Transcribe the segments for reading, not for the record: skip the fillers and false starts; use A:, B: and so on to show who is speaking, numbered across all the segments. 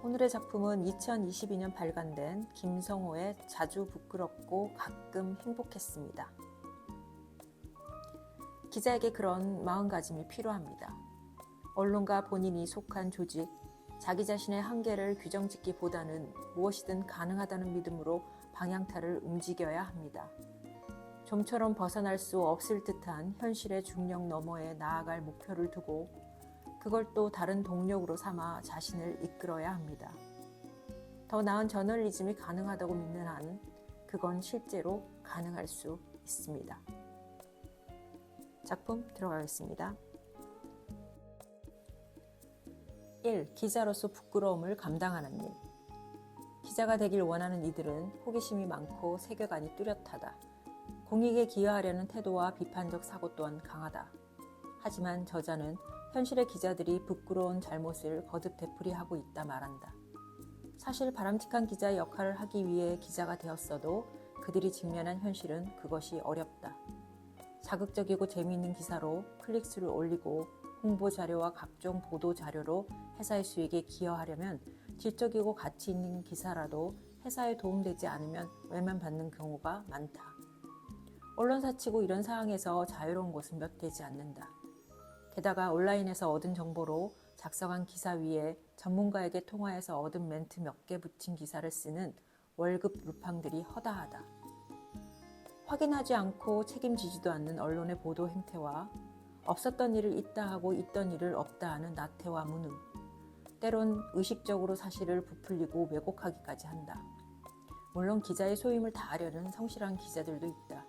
A: 오늘의 작품은 2022년 발간된 김성호의 자주 부끄럽고 가끔 행복했습니다. 기자에게 그런 마음가짐이 필요합니다. 언론과 본인이 속한 조직, 자기 자신의 한계를 규정짓기보다는 무엇이든 가능하다는 믿음으로 방향타를 움직여야 합니다. 좀처럼 벗어날 수 없을 듯한 현실의 중력 너머에 나아갈 목표를 두고 그걸 또 다른 동력으로 삼아 자신을 이끌어야 합니다. 더 나은 저널리즘이 가능하다고 믿는 한 그건 실제로 가능할 수 있습니다. 작품 들어가겠습니다. 1. 기자로서 부끄러움을 감당하는 일. 기자가 되길 원하는 이들은 호기심이 많고 세계관이 뚜렷하다. 공익에 기여하려는 태도와 비판적 사고 또한 강하다. 하지만 저자는 현실의 기자들이 부끄러운 잘못을 거듭 되풀이하고 있다 말한다. 사실 바람직한 기자의 역할을 하기 위해 기자가 되었어도 그들이 직면한 현실은 그것이 어렵다. 자극적이고 재미있는 기사로 클릭수를 올리고 홍보 자료와 각종 보도 자료로 회사의 수익에 기여하려면 질적이고 가치 있는 기사라도 회사에 도움되지 않으면 외면받는 경우가 많다. 언론사치고 이런 상황에서 자유로운 곳은 몇 되지 않는다. 게다가 온라인에서 얻은 정보로 작성한 기사 위에 전문가에게 통화해서 얻은 멘트 몇 개 붙인 기사를 쓰는 월급 루팡들이 허다하다. 확인하지 않고 책임지지도 않는 언론의 보도 행태와 없었던 일을 있다 하고 있던 일을 없다 하는 나태와 무능, 때론 의식적으로 사실을 부풀리고 왜곡하기까지 한다. 물론 기자의 소임을 다하려는 성실한 기자들도 있다.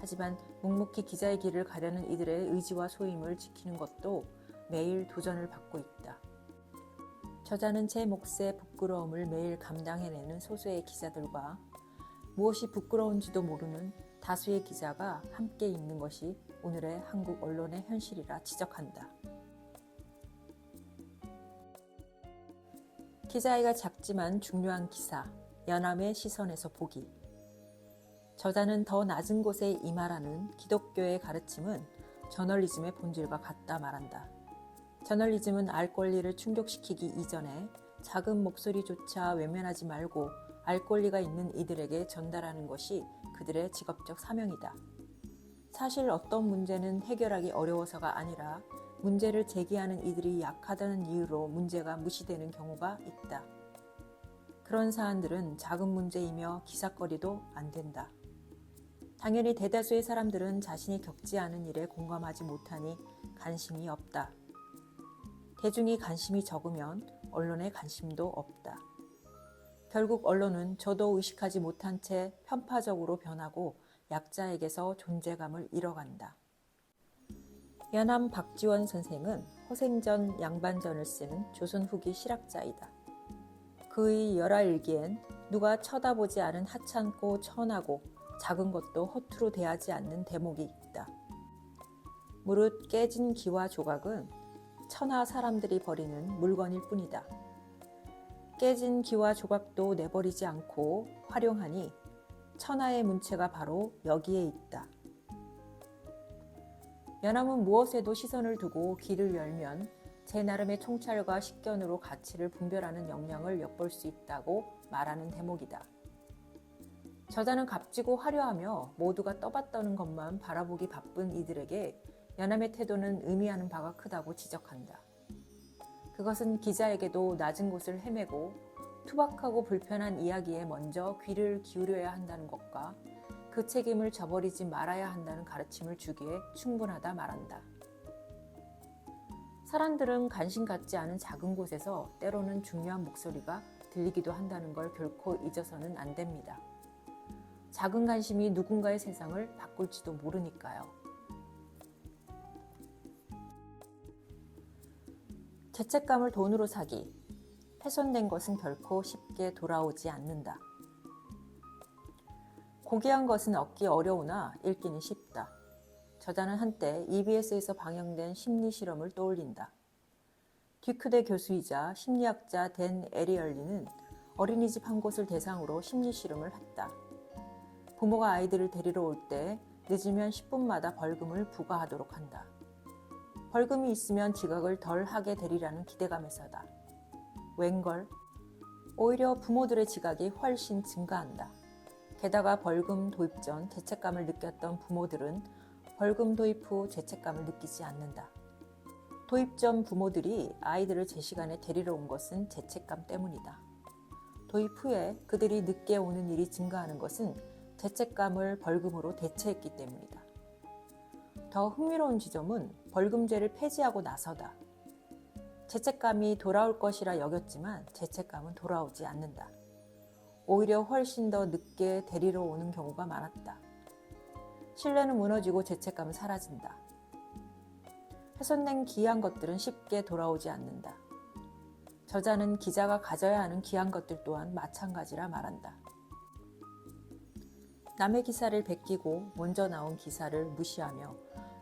A: 하지만 묵묵히 기자의 길을 가려는 이들의 의지와 소임을 지키는 것도 매일 도전을 받고 있다. 저자는 제 몫의 부끄러움을 매일 감당해내는 소수의 기자들과 무엇이 부끄러운지도 모르는 다수의 기자가 함께 있는 것이 오늘의 한국 언론의 현실이라 지적한다. 기자애가 작지만 중요한 기사, 연함의 시선에서 보기. 저자는 더 낮은 곳에 임하라는 기독교의 가르침은 저널리즘의 본질과 같다 말한다. 저널리즘은 알 권리를 충족시키기 이전에 작은 목소리조차 외면하지 말고 알 권리가 있는 이들에게 전달하는 것이 그들의 직업적 사명이다. 사실 어떤 문제는 해결하기 어려워서가 아니라 문제를 제기하는 이들이 약하다는 이유로 문제가 무시되는 경우가 있다. 그런 사안들은 작은 문제이며 기사거리도 안 된다. 당연히 대다수의 사람들은 자신이 겪지 않은 일에 공감하지 못하니 관심이 없다. 대중이 관심이 적으면 언론의 관심도 없다. 결국 언론은 저도 의식하지 못한 채 편파적으로 변하고 약자에게서 존재감을 잃어간다. 연함 박지원 선생은 허생전 양반전을 쓴 조선 후기 실학자이다. 그의 열하일기엔 누가 쳐다보지 않은 하찮고 천하고 작은 것도 허투루 대하지 않는 대목이 있다. 무릇 깨진 기와 조각은 천하 사람들이 버리는 물건일 뿐이다. 깨진 기와 조각도 내버리지 않고 활용하니 천하의 문체가 바로 여기에 있다. 연함은 무엇에도 시선을 두고 귀를 열면 제 나름의 총찰과 식견으로 가치를 분별하는 역량을 엿볼 수 있다고 말하는 대목이다. 저자는 값지고 화려하며 모두가 떠받드는 것만 바라보기 바쁜 이들에게 연함의 태도는 의미하는 바가 크다고 지적한다. 그것은 기자에게도 낮은 곳을 헤매고 투박하고 불편한 이야기에 먼저 귀를 기울여야 한다는 것과 그 책임을 저버리지 말아야 한다는 가르침을 주기에 충분하다 말한다. 사람들은 관심 갖지 않은 작은 곳에서 때로는 중요한 목소리가 들리기도 한다는 걸 결코 잊어서는 안 됩니다. 작은 관심이 누군가의 세상을 바꿀지도 모르니까요. 죄책감을 돈으로 사기. 훼손된 것은 결코 쉽게 돌아오지 않는다. 고귀한 것은 얻기 어려우나 읽기는 쉽다. 저자는 한때 EBS에서 방영된 심리 실험을 떠올린다. 듀크대 교수이자 심리학자 댄 에리얼리는 어린이집 한 곳을 대상으로 심리 실험을 했다. 부모가 아이들을 데리러 올 때 늦으면 10분마다 벌금을 부과하도록 한다. 벌금이 있으면 지각을 덜 하게 되리라는 기대감에서다. 웬걸 오히려 부모들의 지각이 훨씬 증가한다. 게다가 벌금 도입 전 죄책감을 느꼈던 부모들은 벌금 도입 후 죄책감을 느끼지 않는다. 도입 전 부모들이 아이들을 제 시간에 데리러 온 것은 죄책감 때문이다. 도입 후에 그들이 늦게 오는 일이 증가하는 것은 죄책감을 벌금으로 대체했기 때문이다. 더 흥미로운 지점은 벌금제를 폐지하고 나서다. 죄책감이 돌아올 것이라 여겼지만 죄책감은 돌아오지 않는다. 오히려 훨씬 더 늦게 데리러 오는 경우가 많았다. 신뢰는 무너지고 죄책감은 사라진다. 훼손된 귀한 것들은 쉽게 돌아오지 않는다. 저자는 기자가 가져야 하는 귀한 것들 또한 마찬가지라 말한다. 남의 기사를 베끼고 먼저 나온 기사를 무시하며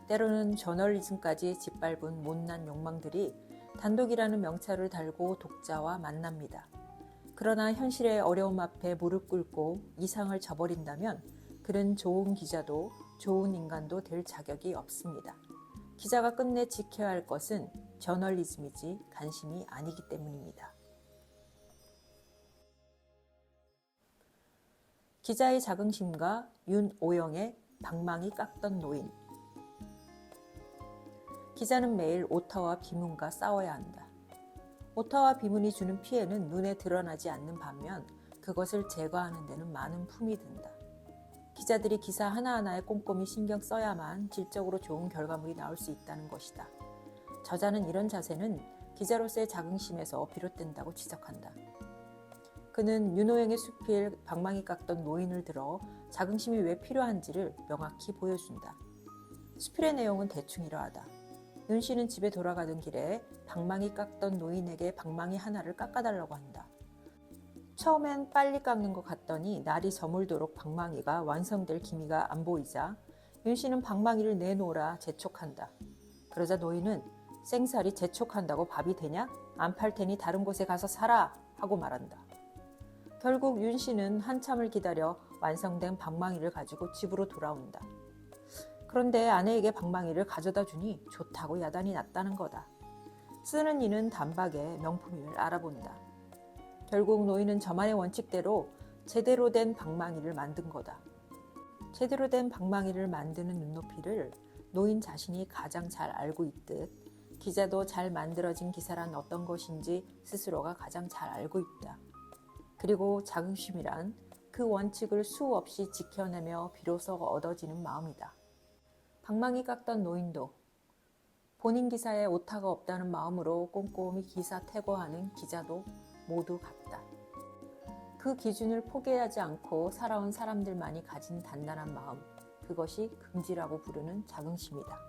A: 때로는 저널리즘까지 짓밟은 못난 욕망들이 단독이라는 명찰을 달고 독자와 만납니다. 그러나 현실의 어려움 앞에 무릎 꿇고 이상을 저버린다면 그는 좋은 기자도 좋은 인간도 될 자격이 없습니다. 기자가 끝내 지켜야 할 것은 저널리즘이지 관심이 아니기 때문입니다. 기자의 자긍심과 윤오영의 방망이 깎던 노인. 기자는 매일 오타와 비문과 싸워야 한다. 오타와 비문이 주는 피해는 눈에 드러나지 않는 반면 그것을 제거하는 데는 많은 품이 든다. 기자들이 기사 하나하나에 꼼꼼히 신경 써야만 질적으로 좋은 결과물이 나올 수 있다는 것이다. 저자는 이런 자세는 기자로서의 자긍심에서 비롯된다고 지적한다. 그는 윤호영의 수필 방망이 깎던 노인을 들어 자긍심이 왜 필요한지를 명확히 보여준다. 수필의 내용은 대충 이러하다. 윤 씨는 집에 돌아가던 길에 방망이 깎던 노인에게 방망이 하나를 깎아달라고 한다. 처음엔 빨리 깎는 것 같더니 날이 저물도록 방망이가 완성될 기미가 안 보이자 윤 씨는 방망이를 내놓으라 재촉한다. 그러자 노인은 생살이 재촉한다고 밥이 되냐? 안 팔 테니 다른 곳에 가서 살아! 하고 말한다. 결국 윤 씨는 한참을 기다려 완성된 방망이를 가지고 집으로 돌아온다. 그런데 아내에게 방망이를 가져다 주니 좋다고 야단이 났다는 거다. 쓰는 이는 단박에 명품임을 알아본다. 결국 노인은 저만의 원칙대로 제대로 된 방망이를 만든 거다. 제대로 된 방망이를 만드는 눈높이를 노인 자신이 가장 잘 알고 있듯 기자도 잘 만들어진 기사란 어떤 것인지 스스로가 가장 잘 알고 있다. 그리고 자긍심이란 그 원칙을 수없이 지켜내며 비로소 얻어지는 마음이다. 방망이 깎던 노인도 본인 기사에 오타가 없다는 마음으로 꼼꼼히 기사 태고하는 기자도 모두 같다. 그 기준을 포기하지 않고 살아온 사람들만이 가진 단단한 마음, 그것이 긍지라고 부르는 자긍심이다.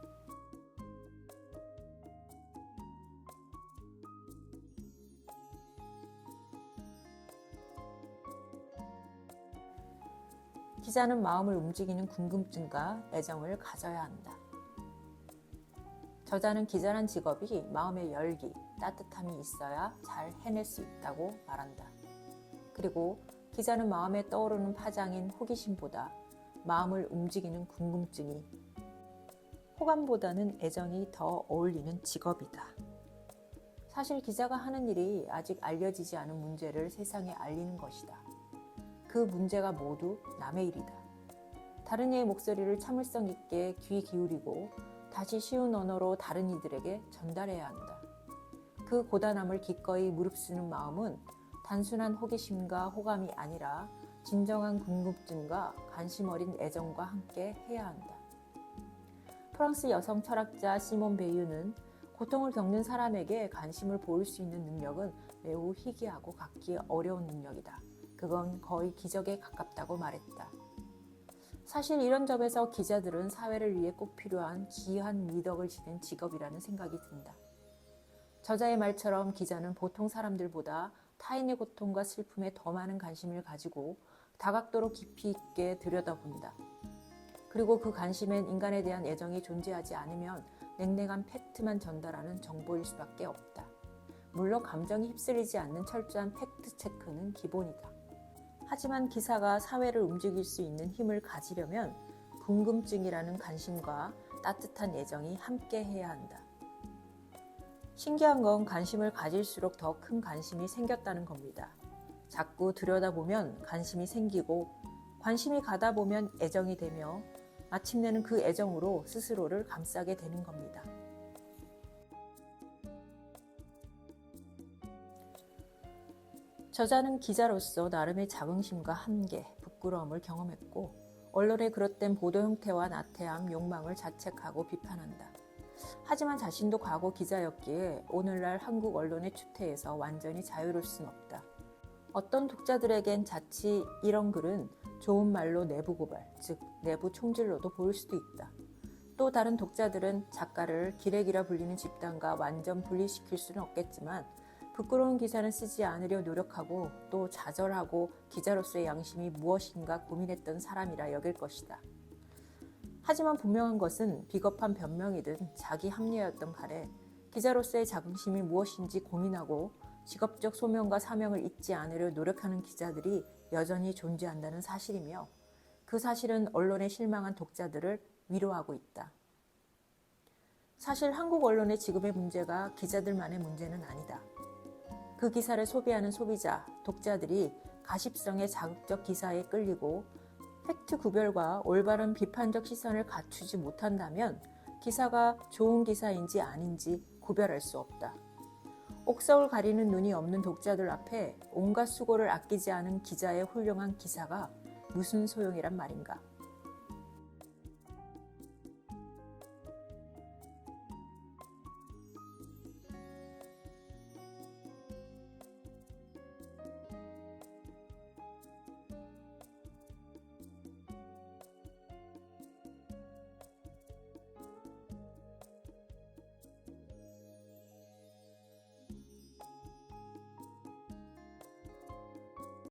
A: 기자는 마음을 움직이는 궁금증과 애정을 가져야 한다. 저자는 기자란 직업이 마음의 열기, 따뜻함이 있어야 잘 해낼 수 있다고 말한다. 그리고 기자는 마음에 떠오르는 파장인 호기심보다 마음을 움직이는 궁금증이 호감보다는 애정이 더 어울리는 직업이다. 사실 기자가 하는 일이 아직 알려지지 않은 문제를 세상에 알리는 것이다. 그 문제가 모두 남의 일이다. 다른 이의 목소리를 참을성 있게 귀 기울이고 다시 쉬운 언어로 다른 이들에게 전달해야 한다. 그 고단함을 기꺼이 무릅쓰는 마음은 단순한 호기심과 호감이 아니라 진정한 궁금증과 관심 어린 애정과 함께 해야 한다. 프랑스 여성 철학자 시몬 베유는 고통을 겪는 사람에게 관심을 보일 수 있는 능력은 매우 희귀하고 갖기 어려운 능력이다. 그건 거의 기적에 가깝다고 말했다. 사실 이런 점에서 기자들은 사회를 위해 꼭 필요한 귀한 미덕을 지닌 직업이라는 생각이 든다. 저자의 말처럼 기자는 보통 사람들보다 타인의 고통과 슬픔에 더 많은 관심을 가지고 다각도로 깊이 있게 들여다본다. 그리고 그 관심엔 인간에 대한 애정이 존재하지 않으면 냉랭한 팩트만 전달하는 정보일 수밖에 없다. 물론 감정이 휩쓸리지 않는 철저한 팩트 체크는 기본이다. 하지만 기사가 사회를 움직일 수 있는 힘을 가지려면 궁금증이라는 관심과 따뜻한 애정이 함께 해야 한다. 신기한 건 관심을 가질수록 더 큰 관심이 생겼다는 겁니다. 자꾸 들여다보면 관심이 생기고 관심이 가다 보면 애정이 되며 마침내는 그 애정으로 스스로를 감싸게 되는 겁니다. 저자는 기자로서 나름의 자긍심과 한계, 부끄러움을 경험했고 언론의 그릇된 보도 형태와 나태함, 욕망을 자책하고 비판한다. 하지만 자신도 과거 기자였기에 오늘날 한국 언론의 추태에서 완전히 자유로울 순 없다. 어떤 독자들에겐 자칫 이런 글은 좋은 말로 내부 고발, 즉 내부 총질로도 보일 수도 있다. 또 다른 독자들은 작가를 기레기라 불리는 집단과 완전 분리시킬 수는 없겠지만 부끄러운 기사는 쓰지 않으려 노력하고 또 좌절하고 기자로서의 양심이 무엇인가 고민했던 사람이라 여길 것이다. 하지만 분명한 것은 비겁한 변명이든 자기 합리화였던 간에 기자로서의 자긍심이 무엇인지 고민하고 직업적 소명과 사명을 잊지 않으려 노력하는 기자들이 여전히 존재한다는 사실이며 그 사실은 언론에 실망한 독자들을 위로하고 있다. 사실 한국 언론의 지금의 문제가 기자들만의 문제는 아니다. 그 기사를 소비하는 소비자, 독자들이 가십성의 자극적 기사에 끌리고 팩트 구별과 올바른 비판적 시선을 갖추지 못한다면 기사가 좋은 기사인지 아닌지 구별할 수 없다. 옥석을 가리는 눈이 없는 독자들 앞에 온갖 수고를 아끼지 않은 기자의 훌륭한 기사가 무슨 소용이란 말인가.